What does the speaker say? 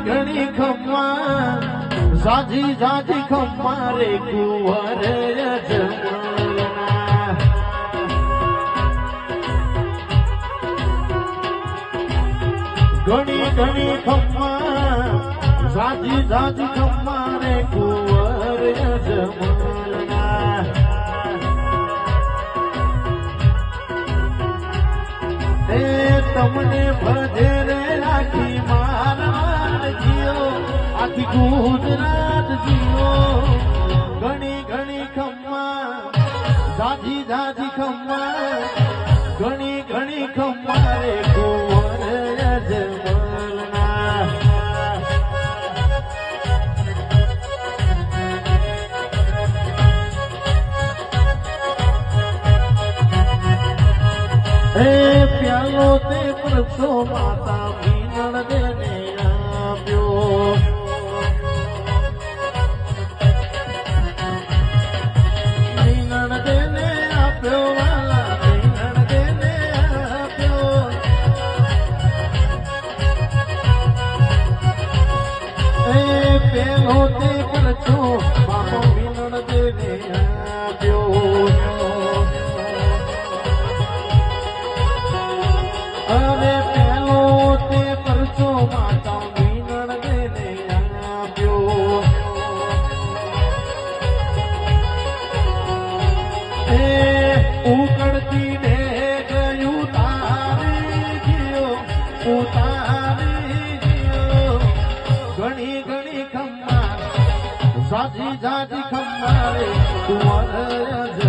ઘણી ખમ્મા સાજી સાજી ખમ્મા રે કુંવર યજમાનના ઘણી ઘણી ખમ્મા સાજી સાજી ખમ્મા રે કુંવર યજમાનના એ તમને ભજે રે રાખી મારવાડ જીઓ આખી ગુજરાત જીઓ ઘણી ઘણી ખમ્મા સાજી સાજી ખમ્મા ઘણી ઘણી ખમ્મા રે કુંવર યજમાનના એ પ્યાલો તે પ્રસો માતા મીનળ દેને આપ્યો મીનળ દેને આપ્યો વાલા મીનળ દેને આપ્યો એ પેલો તે પ્રસો બાપો મીનળ દેને આપ્યો અરે પેલો તે પરસો માતા મીનળ દેને આપ્યો એ ઉકળતી ને ગયું તારી ગયો ઉતારી ગયો ઘણી ઘણી ખમ્મા સાજી સાજી ખમ્મા રે કુંવર